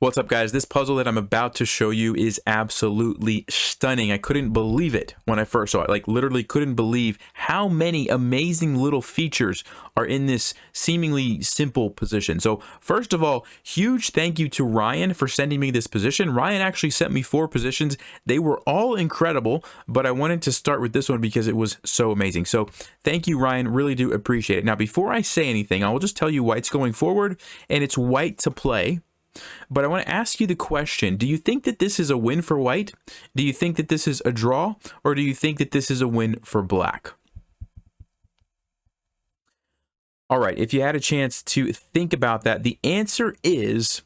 What's up, guys? This puzzle that I'm about to show you is absolutely stunning. I couldn't believe it when I first saw it. Like, literally couldn't believe how many amazing little features are in this seemingly simple position. So first of all, huge thank you to Ryan for sending me this position. Ryan actually sent me 4 positions. They were all incredible, but I wanted to start with this one because it was so amazing. So thank you, Ryan. Really do appreciate it. Now, before I say anything, I will just tell you white's going forward, and it's white to play. But I want to ask you the question, do you think that this is a win for white? Do you think that this is a draw? Or do you think that this is a win for black? All right, if you had a chance to think about that, the answer is,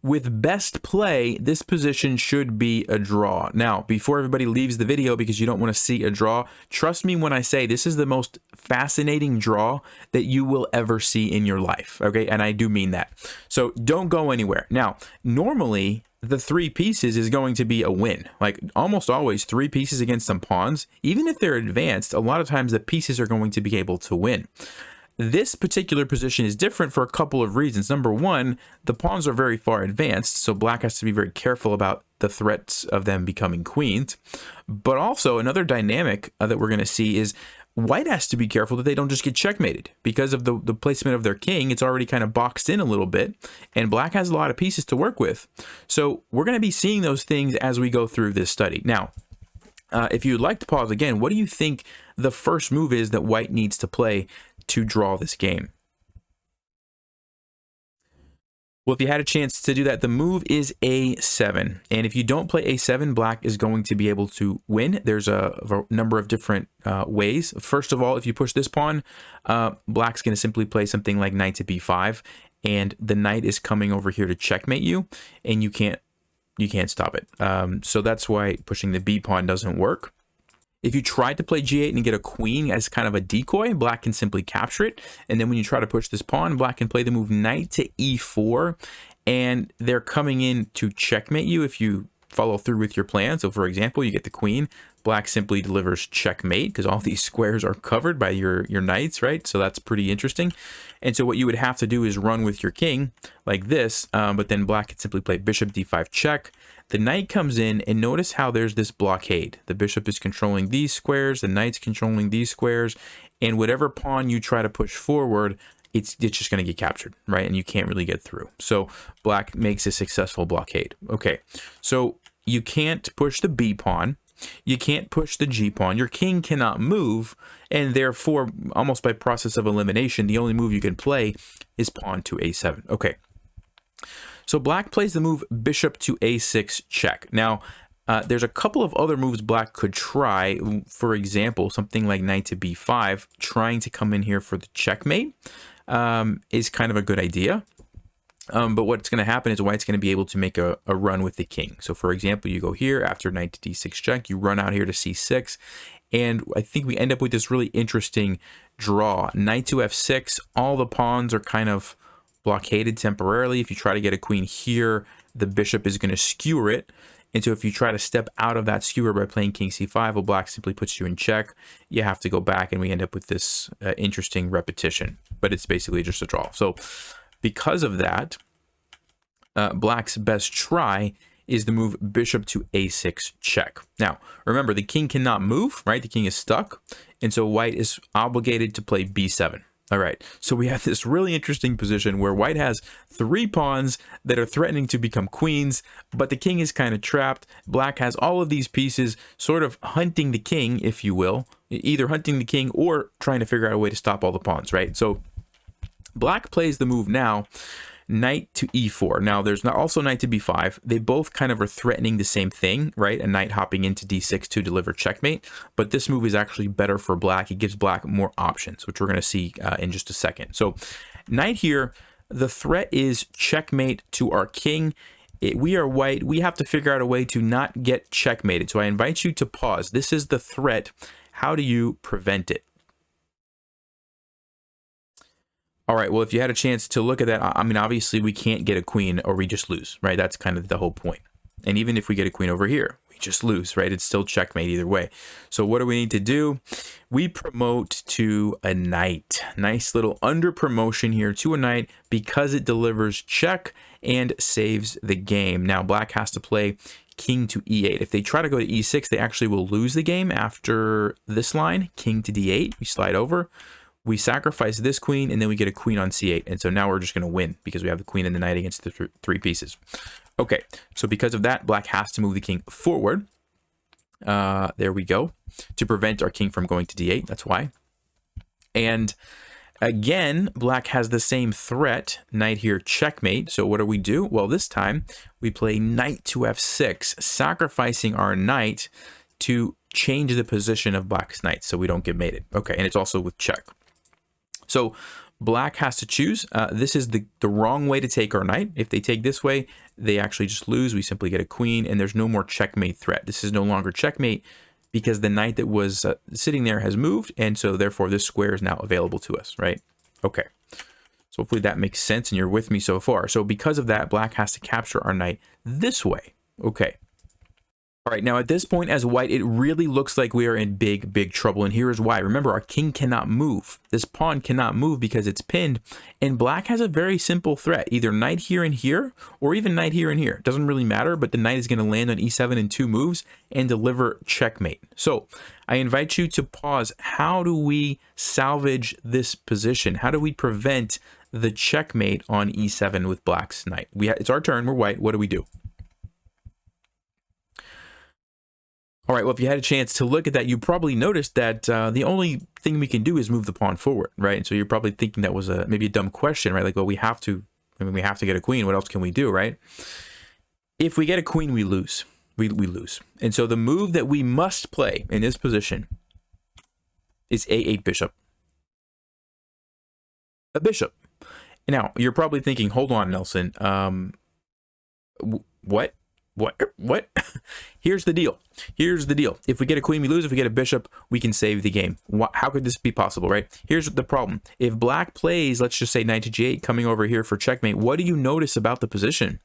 with best play, this position should be a draw. Now, before everybody leaves the video because you don't want to see a draw, trust me when I say this is the most fascinating draw that you will ever see in your life, okay? And I do mean that. So don't go anywhere. Now, normally, the 3 pieces is going to be a win. Like, almost always 3 pieces against some pawns. Even if they're advanced, a lot of times the pieces are going to be able to win. This particular position is different for a couple of reasons. Number one, the pawns are very far advanced, so black has to be very careful about the threats of them becoming queens. But also, another dynamic that we're going to see is white has to be careful that they don't just get checkmated. Because of the placement of their king, it's already kind of boxed in a little bit, and black has a lot of pieces to work with. So we're going to be seeing those things as we go through this study. Now, if you'd like to pause again, what do you think the first move is that white needs to play to draw this game? Well, if you had a chance to do that, the move is a7. And if you don't play a7, black is going to be able to win. There's a number of different ways. First of all, if you push this pawn, black's going to simply play something like knight to b5, and the knight is coming over here to checkmate you, and you can't stop it. So that's why pushing the b pawn doesn't work. If you tried to play g8 and get a queen as kind of a decoy, black can simply capture it. And then when you try to push this pawn, black can play the move knight to e4. And they're coming in to checkmate you if you follow through with your plan. So for example, you get the queen. Black simply delivers checkmate because all these squares are covered by your knights, right? So that's pretty interesting. And so what you would have to do is run with your king like this, but then black can simply play bishop d5 check. The knight comes in, and notice how there's this blockade. The bishop is controlling these squares, the knight's controlling these squares, and whatever pawn you try to push forward, it's just going to get captured, right? And you can't really get through. So black makes a successful blockade. Okay, so you can't push the b pawn. You can't push the g pawn. Your king cannot move, and therefore, almost by process of elimination, the only move you can play is pawn to a7. Okay. So black plays the move bishop to a6 check. Now, there's a couple of other moves black could try. For example, something like knight to b5, trying to come in here for the checkmate is kind of a good idea. But what's going to happen is white's going to be able to make a run with the king. So for example, you go here after knight to d6 check, you run out here to c6, and I think we end up with this really interesting draw. Knight to f6, all the pawns are kind of blockaded temporarily. If you try to get a queen here, the bishop is going to skewer it. And so if you try to step out of that skewer by playing king c5, well, black simply puts you in check. You have to go back, and we end up with this interesting repetition. But it's basically just a draw. So because of that, black's best try is the move bishop to a6 check. Now, remember, the king cannot move, right? The king is stuck. And so white is obligated to play b7. All right, so we have this really interesting position where white has 3 pawns that are threatening to become queens, but the king is kind of trapped. Black has all of these pieces sort of hunting the king, if you will, either hunting the king or trying to figure out a way to stop all the pawns, right? So black plays the move now, knight to e4. Now, there's also knight to b5. They both kind of are threatening the same thing, right? A knight hopping into d6 to deliver checkmate. But this move is actually better for black. It gives black more options, which we're going to see in just a second. So knight here, the threat is checkmate to our king. We are white. We have to figure out a way to not get checkmated. So I invite you to pause. This is the threat. How do you prevent it? All right, well, if you had a chance to look at that, I mean, obviously we can't get a queen or we just lose, right? That's kind of the whole point. And even if we get a queen over here, we just lose, right? It's still checkmate either way. So what do we need to do? We promote to a knight. Nice little under promotion here to a knight because it delivers check and saves the game. Now black has to play king to e8. If they try to go to e6, they actually will lose the game after this line, king to d8. We slide over, we sacrifice this queen, and then we get a queen on c8. And so now we're just going to win because we have the queen and the knight against the three pieces. Okay, so because of that, black has to move the king forward. There we go, to prevent our king from going to d8. That's why. And again, black has the same threat, knight here, checkmate. So what do? Well, this time we play knight to f6, sacrificing our knight to change the position of black's knight so we don't get mated. Okay, and it's also with check. So black has to choose. This is the wrong way to take our knight. If they take this way, they actually just lose. We simply get a queen, and there's no more checkmate threat. This is no longer checkmate because the knight that was sitting there has moved, and so therefore this square is now available to us, right? Okay. So hopefully that makes sense and you're with me so far. So because of that, black has to capture our knight this way. Okay. All right, now at this point as white, it really looks like we are in big trouble, and here is why. Remember, our king cannot move. This pawn cannot move because it's pinned, and black has a very simple threat, either knight here and here, or even knight here and here. It doesn't really matter, but the knight is going to land on e7 in 2 moves and deliver checkmate. So I invite you to pause. How do we salvage this position? How do we prevent the checkmate on e7 with black's knight? It's our turn, we're white, what do we do? All right, well, if you had a chance to look at that, you probably noticed that the only thing we can do is move the pawn forward, right? And so you're probably thinking that was maybe a dumb question, right? Like, well, we have to get a queen. What else can we do, right? If we get a queen, we lose. We lose. And so the move that we must play in this position is a8 bishop. A bishop. Now, you're probably thinking, hold on, Nelson. What? Here's the deal. If we get a queen, we lose. If we get a bishop, we can save the game. How could this be possible, right? Here's the problem. If black plays, let's just say knight to g8, coming over here for checkmate, what do you notice about the position?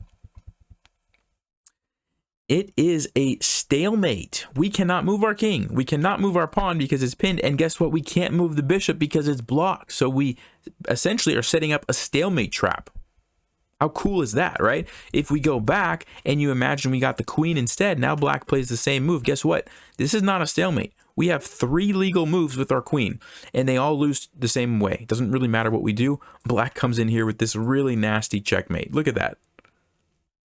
It is a stalemate. We cannot move our king. We cannot move our pawn because it's pinned. And guess what? We can't move the bishop because it's blocked. So we essentially are setting up a stalemate trap. How cool is that, right? If we go back and you imagine we got the queen instead, now black plays the same move. Guess what? This is not a stalemate. We have 3 legal moves with our queen, and they all lose the same way. It doesn't really matter what we do. Black comes in here with this really nasty checkmate. Look at that.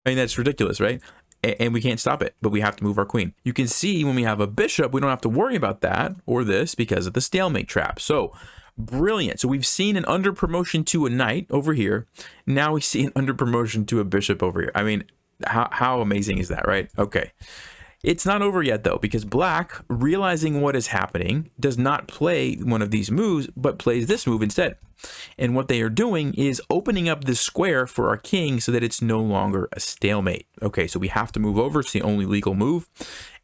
I mean, that's ridiculous, right? And we can't stop it, but we have to move our queen. You can see when we have a bishop, we don't have to worry about that or this because of the stalemate trap. So brilliant. So we've seen an under promotion to a knight over here. Now we see an under promotion to a bishop over here. I mean, how amazing is that, right? Okay. It's not over yet though, because black, realizing what is happening, does not play one of these moves, but plays this move instead. And what they are doing is opening up this square for our king so that it's no longer a stalemate. Okay, so we have to move over. It's the only legal move.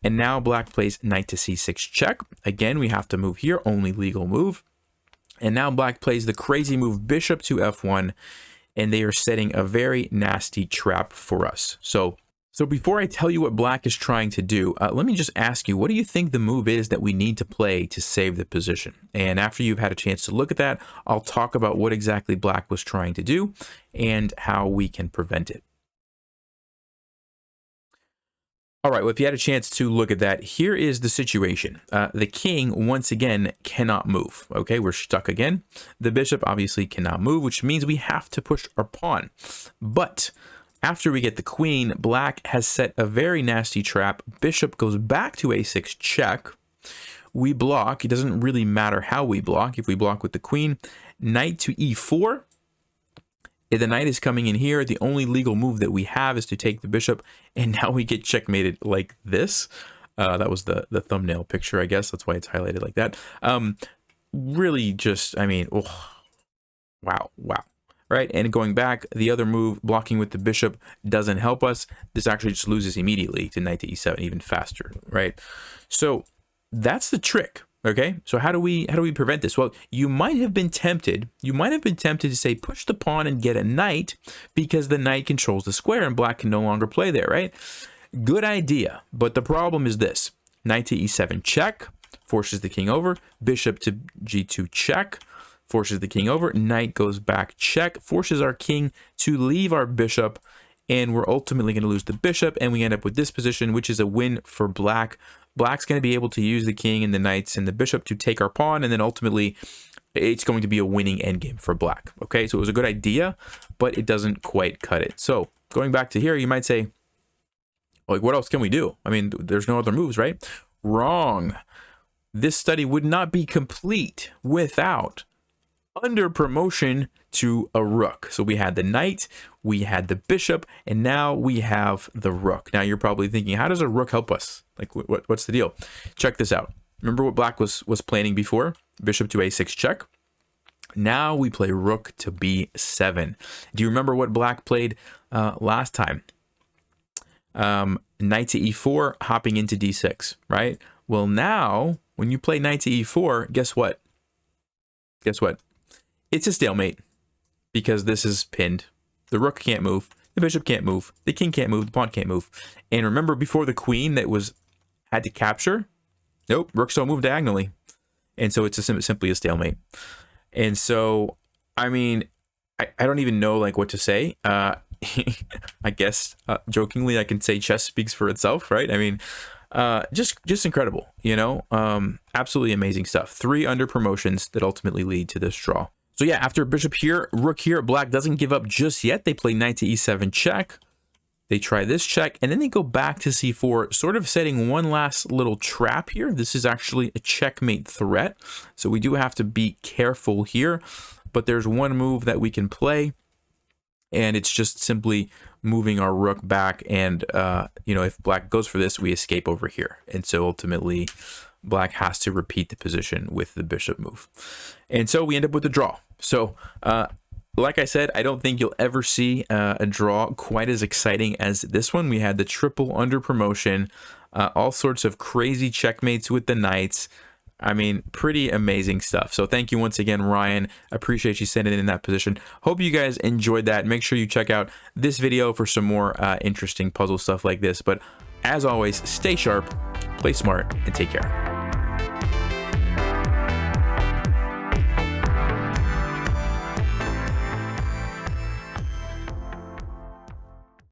And now black plays knight to c6 check. Again, we have to move here, only legal move. And now black plays the crazy move bishop to f1, and they are setting a very nasty trap for us. So before I tell you what black is trying to do, let me just ask you, what do you think the move is that we need to play to save the position? And after you've had a chance to look at that, I'll talk about what exactly black was trying to do and how we can prevent it. All right, well, if you had a chance to look at that, here is the situation. The king, once again, cannot move. Okay, we're stuck again. The bishop obviously cannot move, which means we have to push our pawn. But after we get the queen, black has set a very nasty trap. Bishop goes back to a6 check. We block. It doesn't really matter how we block. If we block with the queen, knight to e4. If the knight is coming in here, the only legal move that we have is to take the bishop, and now we get checkmated like this. That was the thumbnail picture, I guess. That's why it's highlighted like that. Really just, I mean, oh, wow. Right, and going back, the other move, blocking with the bishop, doesn't help us. This actually just loses immediately to knight to e7, even faster, right? So that's the trick. Okay, so how do we prevent this? Well, you might have been tempted to say push the pawn and get a knight because the knight controls the square and black can no longer play there, right? Good idea, but the problem is this. Knight to e7 check, forces the king over. Bishop to g2 check, forces the king over. Knight goes back check, forces our king to leave our bishop, and we're ultimately going to lose the bishop, and we end up with this position, which is a win for black. Black's going to be able to use the king and the knights and the bishop to take our pawn, and then ultimately it's going to be a winning endgame for black. Okay, so it was a good idea, but it doesn't quite cut it. So going back to here, you might say, like, what else can we do? I mean, there's no other moves, right? Wrong. This study would not be complete without under promotion to a rook. So we had the knight, we had the bishop, and now we have the rook. Now you're probably thinking, how does a rook help us? Like, what's the deal? Check this out. Remember what black was planning before? Bishop to a6 check. Now we play rook to b7. Do you remember what black played last time? Knight to e4, hopping into d6, right? Well, now when you play knight to e4, guess what? Guess what? It's a stalemate because this is pinned. The rook can't move, the bishop can't move, the king can't move, the pawn can't move. And remember before the queen that had to capture? Nope, rooks don't move diagonally. And so it's simply a stalemate. And so, I mean, I don't even know like what to say. I guess jokingly I can say chess speaks for itself, right? I mean, just incredible, you know, absolutely amazing stuff. 3 under promotions that ultimately lead to this draw. So yeah, after bishop here, rook here, black doesn't give up just yet. They play knight to e7 check. They try this check, and then they go back to c4, sort of setting one last little trap here. This is actually a checkmate threat, so we do have to be careful here. But there's one move that we can play, and it's just simply moving our rook back. And, you know, if black goes for this, we escape over here. And so ultimately, black has to repeat the position with the bishop move. And so we end up with a draw. So, like I said, I don't think you'll ever see a draw quite as exciting as this one. We had the triple under promotion, all sorts of crazy checkmates with the knights. I mean, pretty amazing stuff. So thank you once again, Ryan. Appreciate you sending in that position. Hope you guys enjoyed that. Make sure you check out this video for some more interesting puzzle stuff like this. But as always, stay sharp, play smart, and take care.